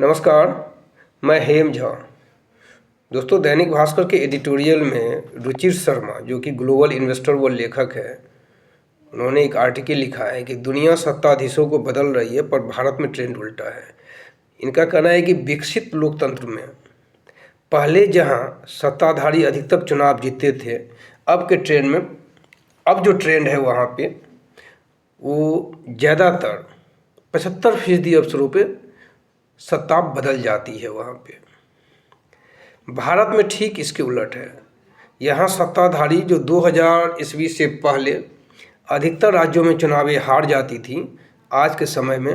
नमस्कार, मैं हेम झा। दोस्तों, दैनिक भास्कर के एडिटोरियल में रुचिर शर्मा, जो कि ग्लोबल इन्वेस्टर व लेखक है, उन्होंने एक आर्टिकल लिखा है कि दुनिया सत्ताधीशों को बदल रही है पर भारत में ट्रेंड उल्टा है। इनका कहना है कि विकसित लोकतंत्र में पहले जहां सत्ताधारी अधिकतर चुनाव जीतते थे, अब जो ट्रेंड है वहाँ पे वो ज़्यादातर 75% अवसरों पे सत्ता बदल जाती है। वहाँ पे भारत में ठीक इसके उलट है। यहाँ सत्ताधारी जो 2000 ईस्वी से पहले अधिकतर राज्यों में चुनावें हार जाती थी, आज के समय में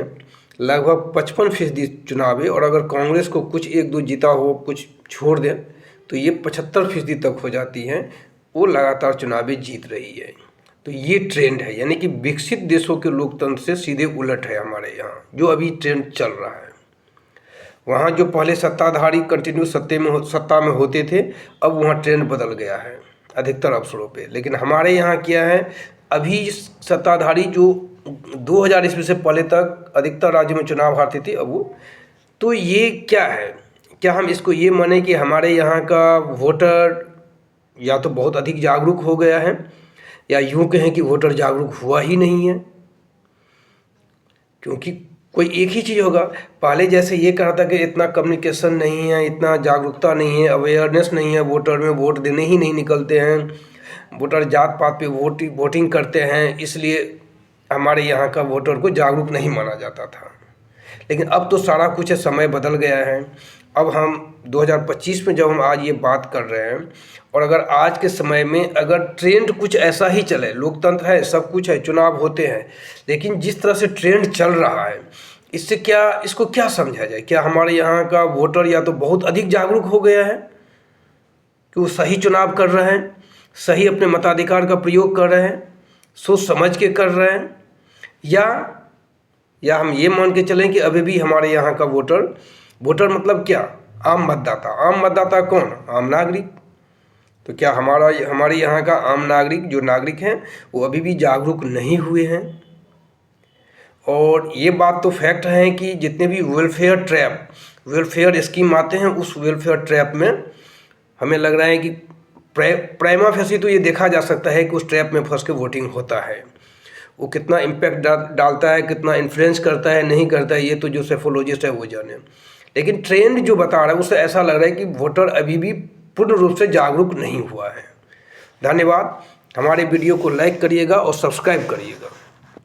लगभग 55% चुनावें, और अगर कांग्रेस को कुछ एक दो जीता हो, कुछ छोड़ दें, तो ये 75% तक हो जाती हैं। वो लगातार चुनावें जीत रही है। तो ये ट्रेंड है, यानी कि विकसित देशों के लोकतंत्र से सीधे उलट है हमारे यहाँ जो अभी ट्रेंड चल रहा है। वहाँ जो पहले सत्ताधारी कंटिन्यू सत्ता में होते थे, अब वहाँ ट्रेंड बदल गया है अधिकतर अवसरों पे। लेकिन हमारे यहाँ क्या है, अभी सत्ताधारी जो 2000 ईस्वी से पहले तक अधिकतर राज्यों में चुनाव हारते थे, अब वो तो ये क्या है, क्या हम इसको ये माने कि हमारे यहाँ का वोटर या तो बहुत अधिक जागरूक हो गया है, या यूँ कहें कि वोटर जागरूक हुआ ही नहीं है? क्योंकि कोई एक ही चीज़ होगा। पहले जैसे ये कहा था कि इतना कम्युनिकेशन नहीं है, इतना जागरूकता नहीं है, अवेयरनेस नहीं है, वोटर में वोट देने ही नहीं निकलते हैं, वोटर जात पात पे वोटिंग करते हैं, इसलिए हमारे यहाँ का वोटर को जागरूक नहीं माना जाता था। लेकिन अब तो सारा कुछ है, समय बदल गया है। अब हम 2025 में जब हम आज ये बात कर रहे हैं, और अगर आज के समय में अगर ट्रेंड कुछ ऐसा ही चले, लोकतंत्र है, सब कुछ है, चुनाव होते हैं, लेकिन जिस तरह से ट्रेंड चल रहा है, इसको क्या समझा जाए? क्या हमारे यहाँ का वोटर या तो बहुत अधिक जागरूक हो गया है कि वो सही चुनाव कर रहे हैं, सही अपने मताधिकार का प्रयोग कर रहे हैं, सोच समझ के कर रहे हैं, या हम ये मान के चलें कि अभी भी हमारे यहाँ का वोटर मतलब क्या? आम मतदाता कौन? आम नागरिक। तो क्या हमारे यहाँ का आम नागरिक, जो नागरिक हैं, वो अभी भी जागरूक नहीं हुए हैं? और ये बात तो फैक्ट है कि जितने भी वेलफेयर स्कीम आते हैं, उस वेलफेयर ट्रैप में हमें लग रहा है कि प्राइमा फेसी तो ये देखा जा सकता है कि उस ट्रैप में फंस के वोटिंग होता है। वो कितना इम्पैक्ट डालता है, कितना इन्फ्लुएंस करता है, नहीं करता है, ये तो जो सेफोलॉजिस्ट है वो जाने। लेकिन ट्रेंड जो बता रहा है उससे ऐसा लग रहा है कि वोटर अभी भी पूर्ण रूप से जागरूक नहीं हुआ है। धन्यवाद। हमारे वीडियो को लाइक करिएगा और सब्सक्राइब करिएगा।